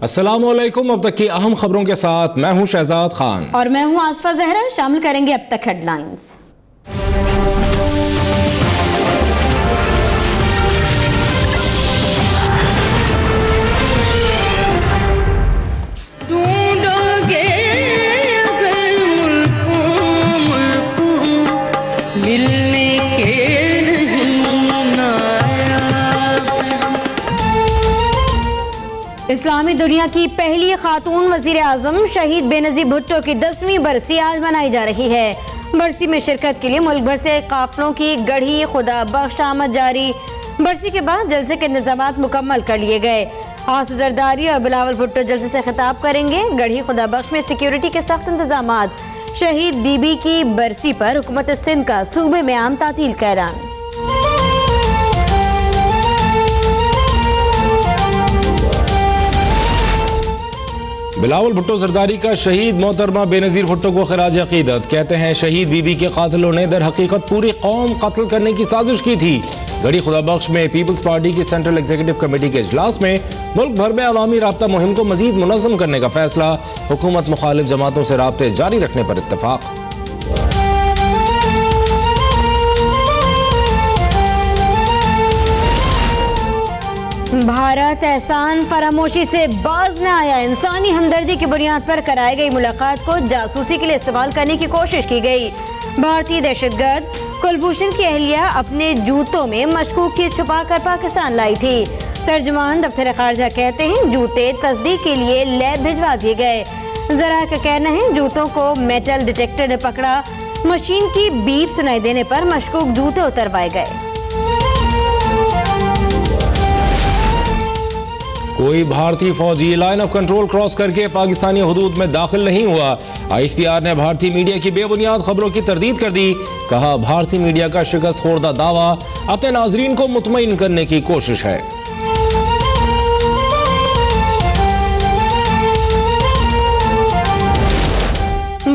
अस्सलामुअलैकुम। अब तक की अहम खबरों के साथ मैं हूं शहजाद खान और मैं हूं आसफा जहरा। शामिल करेंगे अब तक हेडलाइंस। इस्लामी दुनिया की पहली खातून वजीर आजम शहीद बेनजीर भुट्टो की 10वीं बरसी आज मनाई जा रही है। बरसी में शिरकत के लिए मुल्क भर से काफिलों की गढ़ी खुदा बख्श आमद जारी। बरसी के बाद जलसे के इंतजाम मुकम्मल कर लिए गए। आसिफ जरदारी और बिलावल भुट्टो जलसे से खिताब करेंगे। गढ़ी खुदा बख्श में सिक्योरिटी के सख्त इंतजाम। शहीद बीबी की बरसी पर हुकूमत सिंध का सूबे में आम तातील का ऐलान। बिलावल भुट्टो जरदारी का शहीद मोहतरमा बेनजीर भुट्टो को खराज अकीदत। कहते हैं शहीद बीबी के कातिलों ने दर हकीकत पूरी कौम कत्ल करने की साजिश की थी। गढ़ी खुदा बख्श में पीपल्स पार्टी की सेंट्रल एग्जीक्यूटिव कमेटी के इजलास में मुल्क भर में अवामी राब्ता मुहिम को मजीद मुनज़्ज़म करने का फैसला। हुकूमत मुखालिफ जमातों से राब्ते जारी रखने पर इत्तफाक। भारत एहसान फरामोशी से बाज न आया। इंसानी हमदर्दी की बुनियाद पर कराई गई मुलाकात को जासूसी के लिए इस्तेमाल करने की कोशिश की गई। भारतीय दहशतगर्द कुलभूषण की अहलिया अपने जूतों में मशकूक चीज छुपाकर पाकिस्तान लाई थी। तर्जुमान दफ्तर खारजा कहते हैं जूते तस्दीक के लिए लैब भिजवा दिए गए। जरा का कहना है जूतों को मेटल डिटेक्टर ने पकड़ा। मशीन की बीप सुनाई देने पर मशकूक जूते उतरवाए गए। कोई भारतीय फौजी लाइन ऑफ कंट्रोल क्रॉस करके पाकिस्तानी हुदूद में दाखिल नहीं हुआ। ISPR ने भारतीय मीडिया की बेबुनियाद खबरों की तरदीद कर दी। कहा भारतीय मीडिया का शिकस्त खोर्दा दावा अपने नाजरीन को मुतमईन करने की कोशिश है।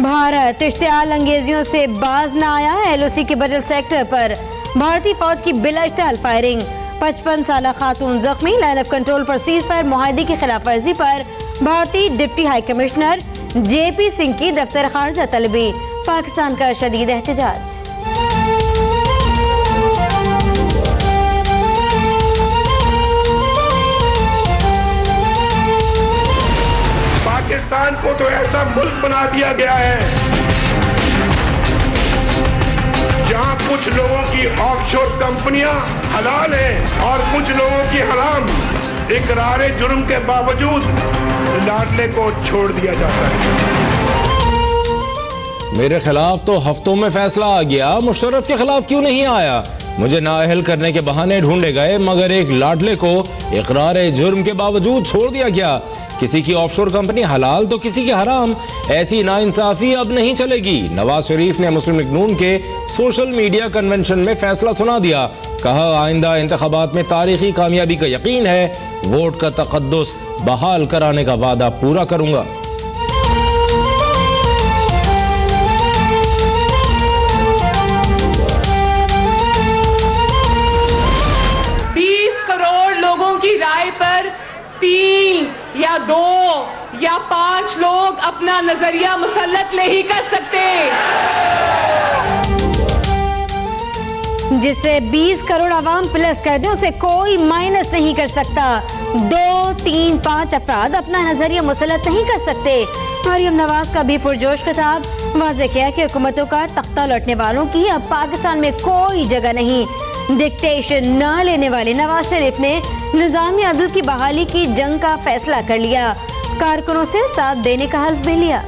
भारत इश्तियाल अंगेजियों से बाज न आया। LOC के बदल सेक्टर पर भारतीय फौज की बिला इश्तियाल फायरिंग। 55 साला खातून जख्मी। लाइन ऑफ कंट्रोल पर सीज फायर मुआहदे की खिलाफ वर्जी पर भारतीय deputy high commissioner JP Singh की दफ्तर खारजा तलबी। पाकिस्तान का शदीद एहतजाज। पाकिस्तान को तो ऐसा मुल्क बना दिया गया है जहां कुछ लोगों की ऑफशोर कंपनियां हलाल हैं और कुछ लोगों की हराम। इकरारे जुर्म के बावजूद लाडले को छोड़ दिया जाता है। मेरे खिलाफ तो हफ्तों में फैसला आ गया, मुशर्रफ के खिलाफ क्यों नहीं आया? मुझे नाअहल करने के बहाने ढूंढे गए मगर एक लाडले को इकरारे जुर्म के बावजूद छोड़ दिया गया। किसी की ऑफशोर कंपनी हलाल तो किसी की हराम। ऐसी नाइंसाफी अब नहीं चलेगी। नवाज शरीफ ने मुस्लिम लीग नून के सोशल मीडिया कन्वेंशन में फैसला सुना दिया। कहा आइंदा इंतखाबात में तारीखी कामयाबी का यकीन है। वोट का तकद्दुस बहाल कराने का वादा पूरा करूंगा। राय पर 3 या 2 या 5 लोग अपना नजरिया मुसल्लत नहीं कर सकते, जिसे 20 करोड़ आवाम प्लस कर दे उसे कोई माइनस नहीं कर सकता। 2, 3, 5 अफराद अपना नजरिया मुसल्लत नहीं कर सकते। मरियम नवाज का भी पुरजोश खिताब। वाज़ेह किया कि हुकूमतों का तख्ता लौटने वालों की अब पाकिस्तान में कोई जगह नहीं। डिक्टेशन न लेने वाले नवाज शरीफ ने निज़ामी अदल की बहाली की जंग का फैसला कर लिया। कारकुनों से साथ देने का हल्फ भी लिया।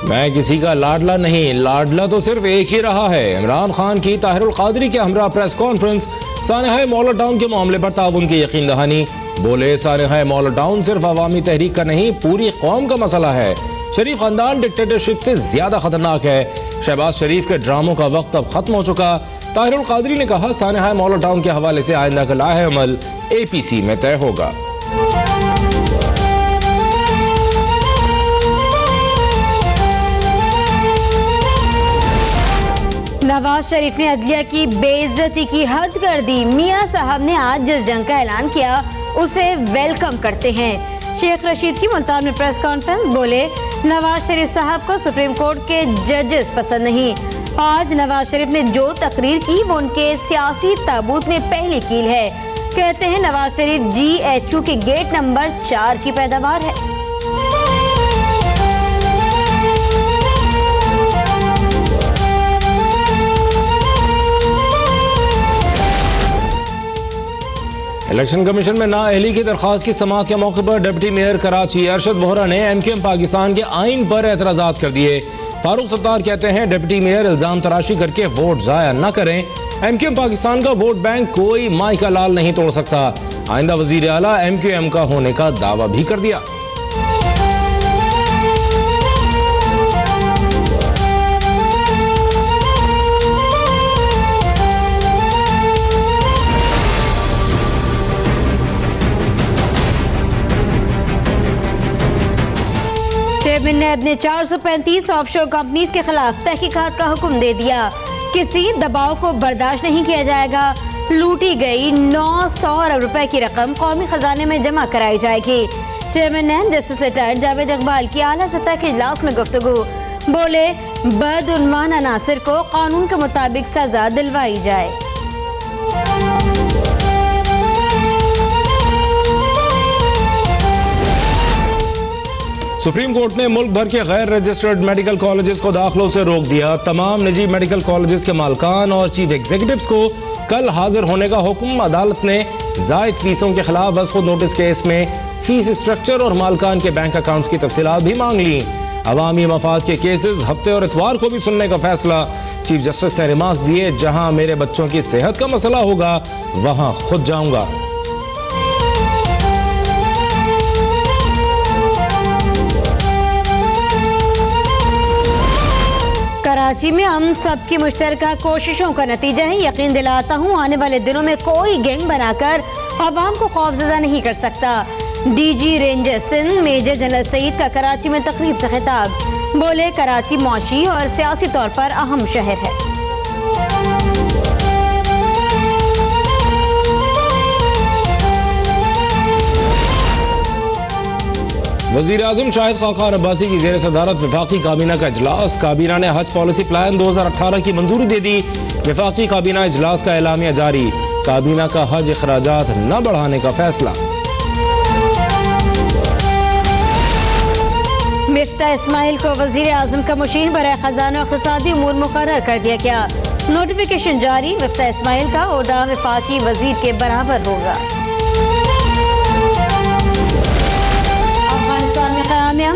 मैं किसी का लाडला नहीं, लाडला तो सिर्फ एक ही रहा है। इमरान खान की ताहिरुल कादरी के हमरा प्रेस कॉन्फ्रेंस। सानेहा मौला टाउन के मामले पर ताउन की यकीन दहानी। बोले सानेहा मौला टाउन सिर्फ अवामी तहरीक का नहीं पूरी कौम का मसला है। शरीफ खानदान डिक्टेटरशिप से ज्यादा खतरनाक है। शहबाज शरीफ के ड्रामों का वक्त अब खत्म हो चुका। ताहिरुल कादरी ने कहा सानेहा मौला टाउन के हवाले से आइंदा का लाहे अमल APC में तय होगा। नवाज शरीफ ने अदलिया की बेइज्जती की हद कर दी। मियां साहब ने आज जिस जंग का ऐलान किया उसे वेलकम करते हैं। शेख रशीद की मुल्तान में प्रेस कॉन्फ्रेंस, बोले नवाज शरीफ साहब को सुप्रीम कोर्ट के जजेस पसंद नहीं। आज नवाज शरीफ ने जो तकरीर की वो उनके सियासी ताबूत में पहली कील है। कहते हैं नवाज शरीफ GHQ के गेट नंबर 4 की पैदावार है। इलेक्शन कमीशन में नाअहली की दरख्वास्त की समाअत के मौके पर डिप्टी मेयर कराची अरशद वोहरा ने MQM पाकिस्तान के आइन पर एतराजात कर दिए। फारूक सत्तार कहते हैं डिप्टी मेयर इल्जाम तराशी करके वोट जाया न करें। MQM पाकिस्तान का वोट बैंक कोई माई का लाल नहीं तोड़ सकता। आइंदा वजीर आला MQM का होने का दावा भी कर दिया। चेयरमैन ने अपने 435 ऑफशोर कंपनीज के खिलाफ तहकीकात का हुक्म दे दिया। किसी दबाव को बर्दाश्त नहीं किया जाएगा। लूटी गई 900 अरब रुपए की रकम कौमी खजाने में जमा कराई जाएगी। चेयरमैन ने जस्टिस रिटायर्ड जावेद इकबाल की आला सतह के इजलास में गुफ्तगू, बोले बदउन्वान अनासिर को कानून के मुताबिक सजा दिलवाई जाए। सुप्रीम कोर्ट ने मुल्क भर के गैर रजिस्टर्ड मेडिकल कॉलेजेस को दाखिलों से रोक दिया। तमाम निजी मेडिकल कॉलेजेस के मालकान और चीफ एग्जीक्यूटिव्स को कल हाजिर होने का हुक्म। अदालत ने जायद फीसों के खिलाफ वस्फ़ नोटिस केस में फीस स्ट्रक्चर और मालकान के बैंक अकाउंट्स की तफसीलात भी मांग ली। अवामी मफाद के केसेस हफ्ते और इतवार को भी सुनने का फैसला। चीफ जस्टिस ने रिमार्क्स दिए, जहां मेरे बच्चों की सेहत का मसला होगा वहां खुद जाऊंगा। कराची में हम सबकी मुश्तरका कोशिशों का नतीजा है। यकीन दिलाता हूँ आने वाले दिनों में कोई गैंग बनाकर अवाम को खौफजदा नहीं कर सकता। DG ranger Sindh major general Saeed का कराची में तकरीब से खिताब, बोले कराची मौशी और सियासी तौर पर अहम शहर है। वज़ीर आज़म शाहिद खाकान अब्बासी की ज़ेर सदारत वफाकी काबीना का इजलास। काबीना ने हज पॉलिसी प्लान 2018 की मंजूरी दे दी। वफाकी काबीना इजलास का एलामिया जारी। काबीना का हज अखराजात न बढ़ाने का फैसला। मिफ्ता इस्माइल को वज़ीर आज़म का मुशीर बराए खजाना इक़्तिसादी उमूर मुकर्रर कर दिया गया। नोटिफिकेशन जारी। मिफ्ता इस्माइल का ओहदा वफाकी वज़ीर के बराबर होगा।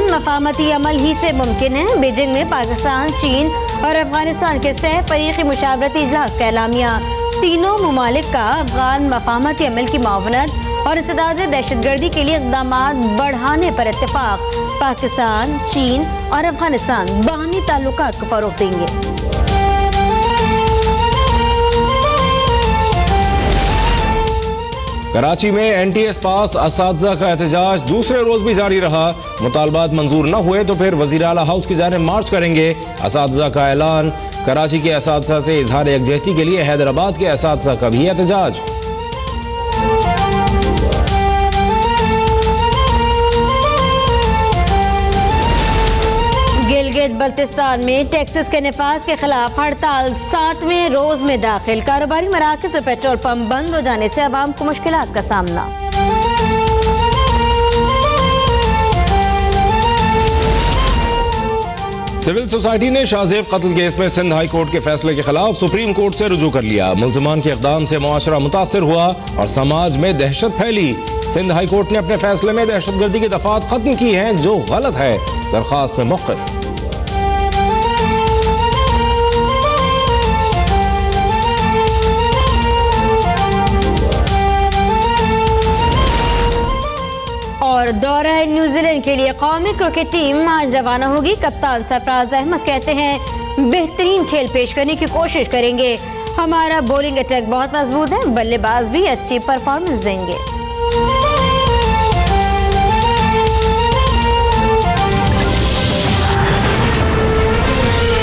मफाहमती अमल ही से मुमकिन है। बीजिंग में पाकिस्तान, चीन और अफगानिस्तान के सह फरीकी मुशावरती इजलास का एलामिया। तीनों मुमालिक का अफगान मफाहमती अमल की मावनत और इस्तेदाद दहशतगर्दी के लिए इक़दाम बढ़ाने पर इत्तेफाक। पाकिस्तान, चीन और अफगानिस्तान बाहमी ताल्लुकात को फरोग़ देंगे। कराची में NTS पास असातिज़ा का एहतजाज दूसरे रोज भी जारी रहा। मुतालबात मंजूर न हुए तो फिर वज़ीर आला हाउस की जानिब मार्च करेंगे। असातिज़ा का ऐलान। कराची के असातिज़ा से इजहार यकजहती के लिए हैदराबाद के असातिज़ा का भी एहतजाज। गिलगित बल्तिस्तान में टैक्सेस के निफाज के खिलाफ हड़ताल 7वें रोज में दाखिल। कारोबारी मराकज़ और पेट्रोल पंप बंद हो जाने से अवाम को मुश्किलात का सामना। सिविल सोसाइटी ने शाहजेब कत्ल केस में सिंध हाई कोर्ट के फैसले के खिलाफ सुप्रीम कोर्ट से रुजू कर लिया। मुल्ज़िमान के इक़दाम से मुआशरा मुतासिर हुआ और समाज में दहशत फैली। सिंध हाई कोर्ट ने अपने फैसले में दहशतगर्दी की दफात खत्म की हैं जो गलत है। दरख्वास्त में मौक़िफ़। और दौरा न्यूजीलैंड के लिए कौमी क्रिकेट टीम आज रवाना होगी। कप्तान सरफराज अहमद कहते हैं बेहतरीन खेल पेश करने की कोशिश करेंगे। हमारा बॉलिंग अटैक बहुत मजबूत है, बल्लेबाज भी अच्छी परफॉर्मेंस देंगे।